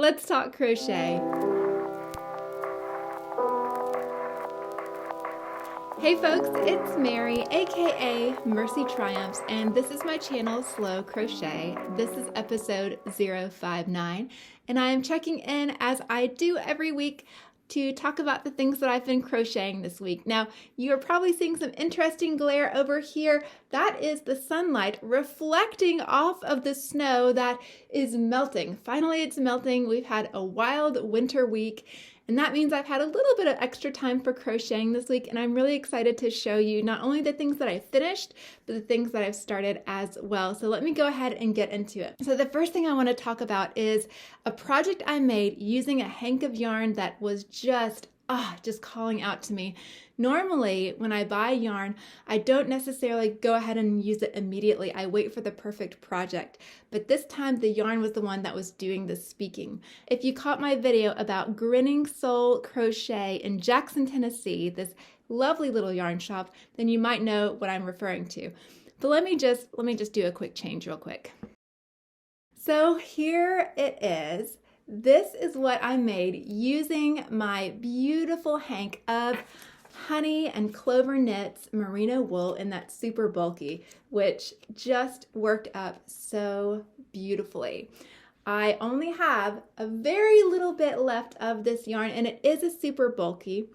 Let's talk crochet. Hey folks, it's Mary, aka MercyTriumphs, and this is my channel, Slow Crochet. This is episode 059, and I am checking in as I do every week to talk about the things that I've been crocheting this week. Now, you are probably seeing some interesting glare over here. That is the sunlight reflecting off of the snow that is melting. Finally, it's melting. We've had a wild winter week, and that means I've had a little bit of extra time for crocheting this week, and I'm really excited to show you not only the things that I finished, but the things that I've started as well. So let me go ahead and get into it. So the first thing I want to talk about is a project I made using a hank of yarn that was just calling out to me. Normally, when I buy yarn, I don't necessarily go ahead and use it immediately. I wait for the perfect project. But this time, the yarn was the one that was doing the speaking. If you caught my video about Grinning Soul Crochet in Jackson, Tennessee, this lovely little yarn shop, then you might know what I'm referring to. But let me just do a quick change real quick. So here it is. This is what I made using my beautiful hank of honey and clover knits merino wool in that super bulky, which just worked up so beautifully. I only have a very little bit left of this yarn, and it is a super bulky.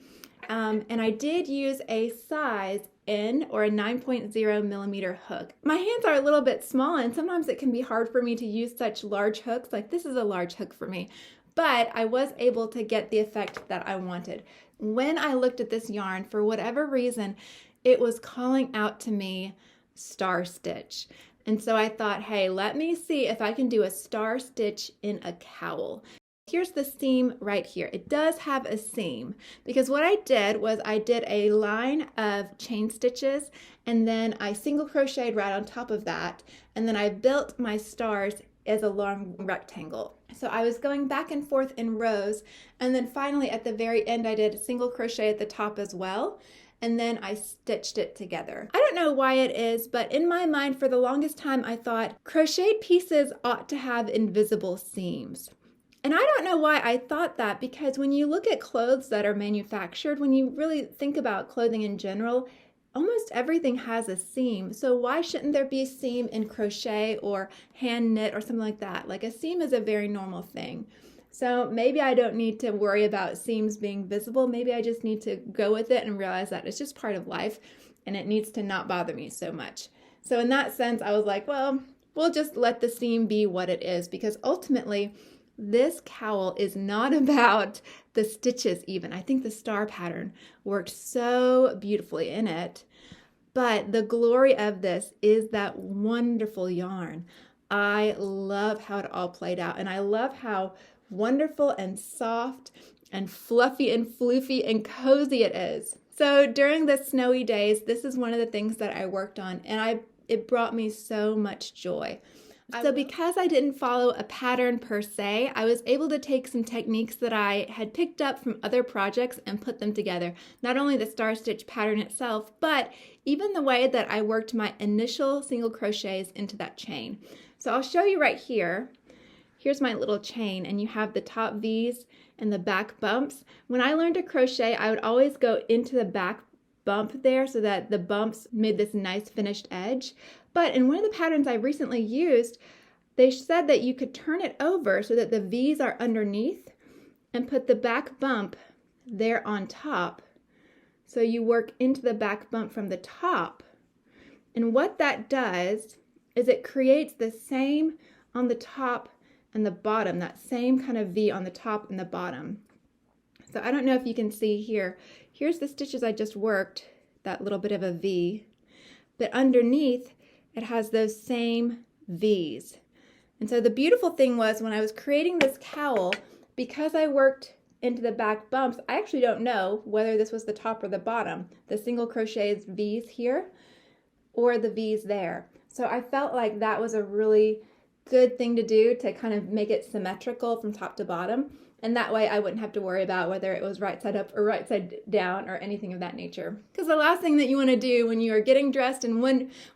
And I did use a size N or a 9.0 millimeter hook. My hands are a little bit small, and sometimes it can be hard for me to use such large hooks. Like this is a large hook for me, but I was able to get the effect that I wanted. When I looked at this yarn, for whatever reason, it was calling out to me star stitch. And so I thought, hey, let me see if I can do a star stitch in a cowl. Here's the seam right here. It does have a seam because what I did was I did a line of chain stitches, and then I single crocheted right on top of that, and then I built my stars as a long rectangle. So I was going back and forth in rows, and then finally at the very end I did a single crochet at the top as well, and then I stitched it together. I don't know why it is, but in my mind for the longest time I thought crocheted pieces ought to have invisible seams. And I don't know why I thought that, because when you look at clothes that are manufactured, when you really think about clothing in general, almost everything has a seam. So why shouldn't there be a seam in crochet or hand knit or something like that? Like a seam is a very normal thing. So maybe I don't need to worry about seams being visible. Maybe I just need to go with it and realize that it's just part of life and it needs to not bother me so much. So in that sense, I was like, well, we'll just let the seam be what it is, because ultimately, this cowl is not about the stitches even. I think the star pattern worked so beautifully in it, but the glory of this is that wonderful yarn. I love how it all played out, and I love how wonderful and soft and fluffy and floofy and cozy it is. So during the snowy days, this is one of the things that I worked on, and it brought me so much joy. So because I didn't follow a pattern per se, I was able to take some techniques that I had picked up from other projects and put them together. Not only the star stitch pattern itself, but even the way that I worked my initial single crochets into that chain. So I'll show you right here. Here's my little chain, and you have the top V's and the back bumps. When I learned to crochet, I would always go into the back bump there so that the bumps made this nice finished edge. But in one of the patterns I recently used, they said that you could turn it over so that the V's are underneath and put the back bump there on top. So you work into the back bump from the top. And what that does is it creates the same on the top and the bottom, that same kind of V on the top and the bottom. So I don't know if you can see here. Here's the stitches I just worked, that little bit of a V. But underneath, it has those same V's. And so the beautiful thing was when I was creating this cowl, because I worked into the back bumps, I actually don't know whether this was the top or the bottom, the single crochet V's here or the V's there. So I felt like that was a really good thing to do to kind of make it symmetrical from top to bottom. And that way I wouldn't have to worry about whether it was right side up or right side down or anything of that nature. Because the last thing that you want to do when you are getting dressed and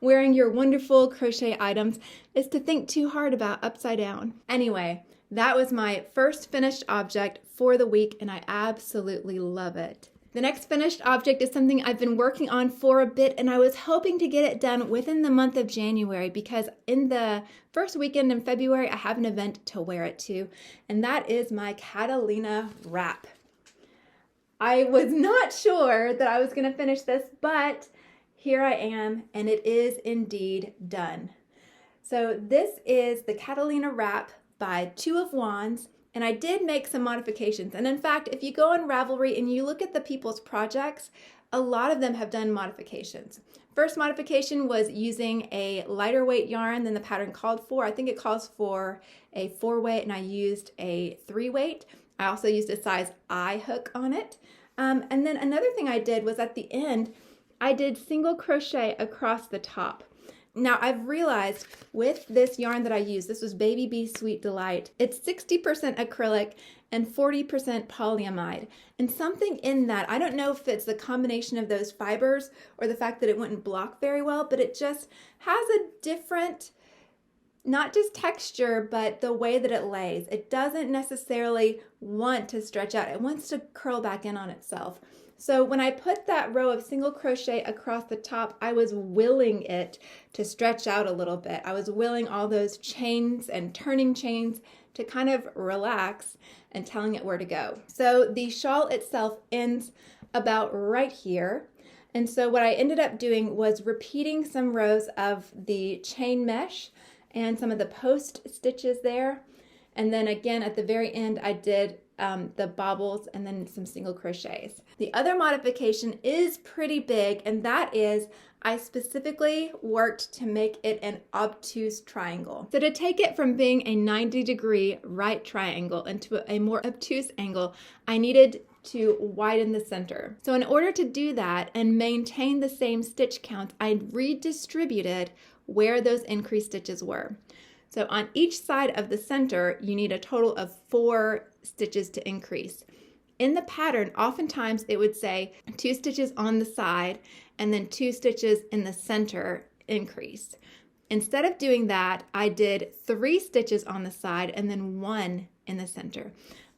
wearing your wonderful crochet items is to think too hard about upside down. Anyway, That was my first finished object for the week, and I absolutely love it. The next finished object is something I've been working on for a bit, and I was hoping to get it done within the month of January because in the first weekend in February, I have an event to wear it to, and that is my Catalina Wrap. I was not sure that I was going to finish this, but here I am, and it is indeed done. So this is the Catalina Wrap by Two of Wands. And I did make some modifications. And in fact, if you go on Ravelry and you look at the people's projects, a lot of them have done modifications. First modification was using a lighter weight yarn than the pattern called for. I think it calls for a 4-weight and I used a 3-weight. I also used a size I hook on it. And then another thing I did was at the end, I did single crochet across the top. Now I've realized with this yarn that I use, this was Baby Bee Sweet Delight, it's 60% acrylic and 40% polyamide. And something in that, I don't know if it's the combination of those fibers or the fact that it wouldn't block very well, but it just has a different, not just texture, but the way that it lays. It doesn't necessarily want to stretch out. It wants to curl back in on itself. So when I put that row of single crochet across the top, I was willing it to stretch out a little bit. I was willing all those chains and turning chains to kind of relax and telling it where to go. So the shawl itself ends about right here. And so what I ended up doing was repeating some rows of the chain mesh and some of the post stitches there. And then again at the very end I did the bobbles and then some single crochets. The other modification is pretty big, and that is I specifically worked to make it an obtuse triangle. So to take it from being a 90-degree right triangle into a more obtuse angle, I needed to widen the center. So in order to do that and maintain the same stitch count, I redistributed where those increased stitches were. So on each side of the center, you need a total of 4 stitches to increase. In the pattern, oftentimes it would say 2 stitches on the side and then 2 stitches in the center increase. Instead of doing that, I did 3 stitches on the side and then 1 in the center.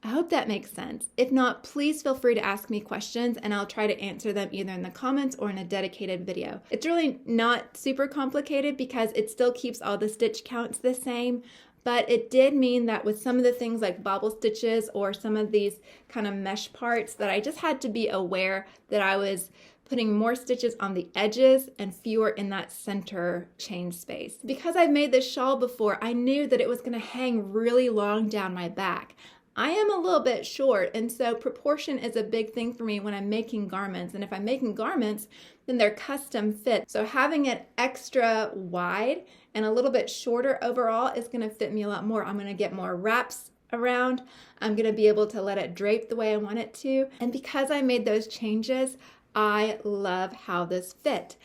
I hope that makes sense. If not, please feel free to ask me questions and I'll try to answer them either in the comments or in a dedicated video. It's really not super complicated because it still keeps all the stitch counts the same, but it did mean that with some of the things like bobble stitches or some of these kind of mesh parts that I just had to be aware that I was putting more stitches on the edges and fewer in that center chain space. Because I've made this shawl before, I knew that it was going to hang really long down my back. I am a little bit short, and so proportion is a big thing for me when I'm making garments. And if I'm making garments, then they're custom fit. So having it extra wide and a little bit shorter overall is going to fit me a lot more. I'm going to get more wraps around. I'm going to be able to let it drape the way I want it to. And because I made those changes, I love how this fit.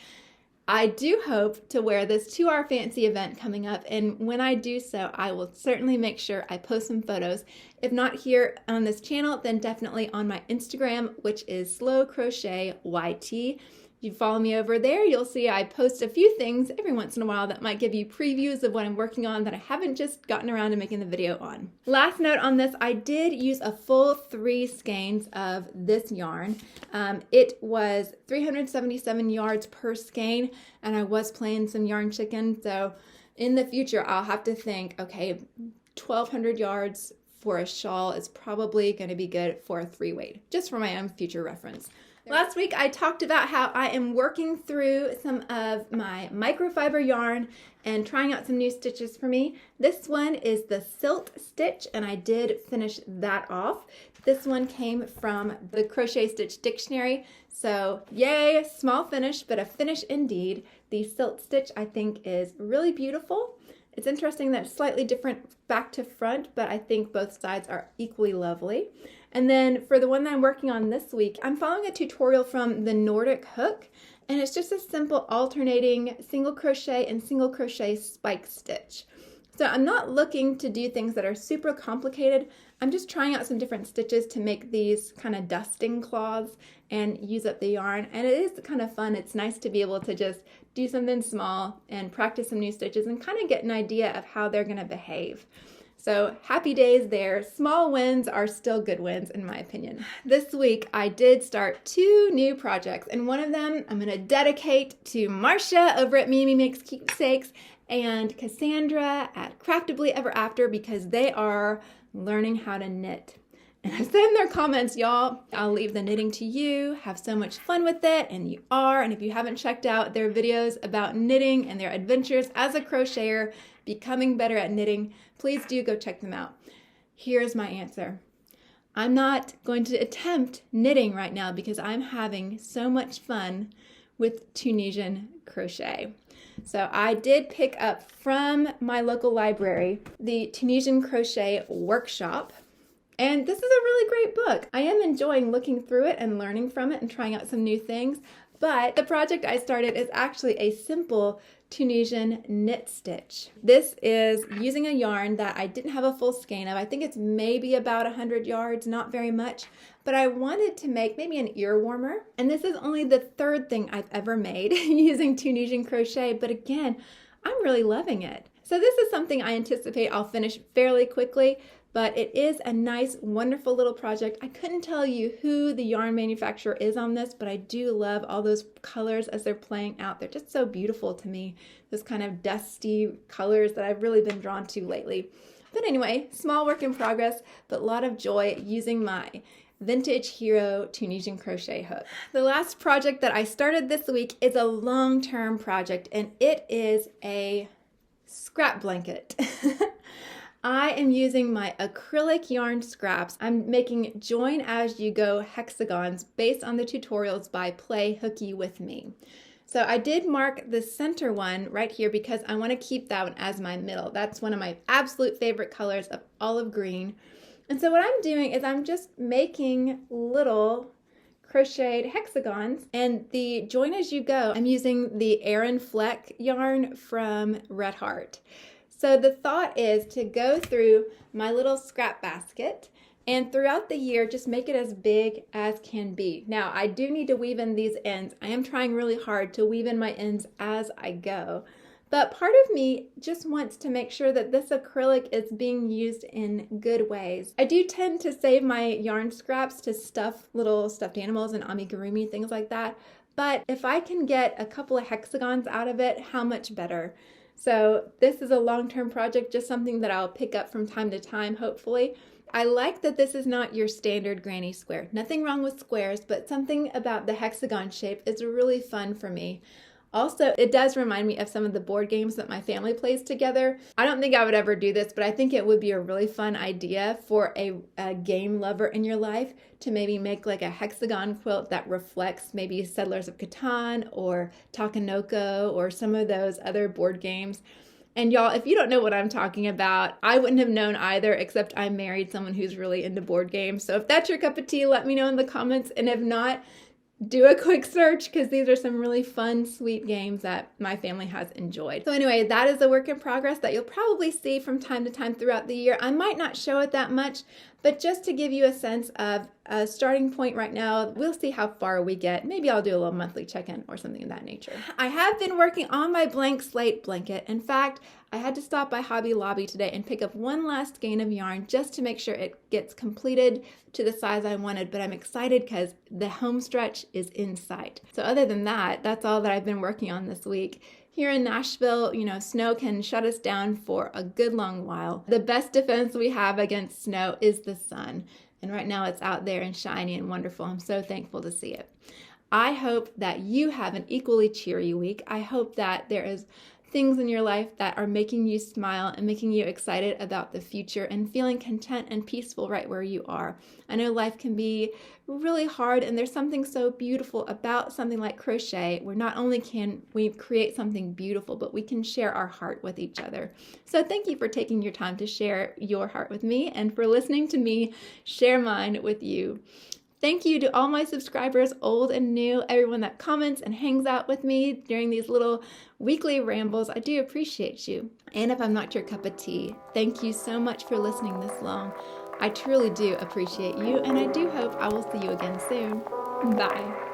I do hope to wear this to our fancy event coming up, and when I do so, I will certainly make sure I post some photos. If not here on this channel, then definitely on my Instagram, which is Slow Crochet YT. If you follow me over there, you'll see I post a few things every once in a while that might give you previews of what I'm working on that I haven't just gotten around to making the video on. Last note on this, I did use a full 3 skeins of this yarn. It was 377 yards per skein, and I was playing some yarn chicken, so in the future I'll have to think, okay, 1,200 yards for a shawl is probably going to be good for a 3-weight, just for my own future reference. Last week I talked about how I am working through some of my microfiber yarn and trying out some new stitches for me. This one is the Silt Stitch, and I did finish that off. This one came from the Crochet Stitch Dictionary, so yay, small finish, but a finish indeed. The Silt Stitch I think is really beautiful. It's interesting that it's slightly different back to front, but I think both sides are equally lovely. And then for the one that I'm working on this week, I'm following a tutorial from the Nordic Hook, and it's just a simple alternating single crochet and single crochet spike stitch. So I'm not looking to do things that are super complicated. I'm just trying out some different stitches to make these kind of dusting cloths and use up the yarn. And it is kind of fun. It's nice to be able to just do something small and practice some new stitches and kind of get an idea of how they're going to behave. So So happy days there. Small wins are still good wins in my opinion. This week I did start 2 new projects, and one of them I'm going to dedicate to Marsha over at Mimi Makes Keepsakes and Cassandra at Craftably Ever After, because they are learning how to knit. And I said in their comments, y'all, I'll leave the knitting to you. Have so much fun with it, and you are. And if you haven't checked out their videos about knitting and their adventures as a crocheter, becoming better at knitting, please do go check them out. Here's my answer. I'm not going to attempt knitting right now because I'm having so much fun with Tunisian crochet. So I did pick up from my local library the Tunisian Crochet Workshop. And this is a really great book. I am enjoying looking through it and learning from it and trying out some new things. But the project I started is actually a simple Tunisian knit stitch. This is using a yarn that I didn't have a full skein of. I think it's maybe about 100 yards, not very much. But I wanted to make maybe an ear warmer. And this is only the 3rd thing I've ever made using Tunisian crochet. But again, I'm really loving it. So this is something I anticipate I'll finish fairly quickly. But it is a nice, wonderful little project. I couldn't tell you who the yarn manufacturer is on this, but I do love all those colors as they're playing out. They're just so beautiful to me. Those kind of dusty colors that I've really been drawn to lately. But anyway, small work in progress, but a lot of joy using my Vintage Hero Tunisian crochet hook. The last project that I started this week is a long-term project, and it is a scrap blanket. I am using my acrylic yarn scraps. I'm making join as you go hexagons based on the tutorials by Play Hooky with me. So I did mark the center one right here because I want to keep that one as my middle. That's one of my absolute favorite colors of olive green. And so what I'm doing is I'm just making little crocheted hexagons, and the join as you go, I'm using the Aran Fleck yarn from Red Heart. So the thought is to go through my little scrap basket and throughout the year just make it as big as can be. Now I do need to weave in these ends. I am trying really hard to weave in my ends as I go. But part of me just wants to make sure that this acrylic is being used in good ways. I do tend to save my yarn scraps to stuff little stuffed animals and amigurumi, things like that. But if I can get a couple of hexagons out of it, how much better? So this is a long-term project, just something that I'll pick up from time to time, hopefully. I like that this is not your standard granny square. Nothing wrong with squares, but something about the hexagon shape is really fun for me. Also, it does remind me of some of the board games that my family plays together. I don't think I would ever do this, but I think it would be a really fun idea for a game lover in your life to maybe make like a hexagon quilt that reflects maybe Settlers of Catan or Takenoko or some of those other board games. And y'all, if you don't know what I'm talking about, I wouldn't have known either, except I married someone who's really into board games. So if that's your cup of tea, let me know in the comments. And if not, do a quick search because these are some really fun, sweet games that my family has enjoyed. So anyway, that is a work in progress that you'll probably see from time to time throughout the year. I might not show it that much, but just to give you a sense of a starting point right now, we'll see how far we get. Maybe I'll do a little monthly check-in or something of that nature. I have been working on my blank slate blanket. In fact, I had to stop by Hobby Lobby today and pick up one last skein of yarn just to make sure it gets completed to the size I wanted, but I'm excited because the home stretch is in sight. So other than that, that's all that I've been working on this week. Here in Nashville, snow can shut us down for a good long while. The best defense we have against snow is the sun. And right now it's out there and shiny and wonderful. I'm so thankful to see it. I hope that you have an equally cheery week. I hope that there is things in your life that are making you smile and making you excited about the future and feeling content and peaceful right where you are. I know life can be really hard, and there's something so beautiful about something like crochet where not only can we create something beautiful, but we can share our heart with each other. So thank you for taking your time to share your heart with me and for listening to me share mine with you. Thank you to all my subscribers, old and new, everyone that comments and hangs out with me during these little weekly rambles. I do appreciate you. And if I'm not your cup of tea, thank you so much for listening this long. I truly do appreciate you, and I do hope I will see you again soon. Bye.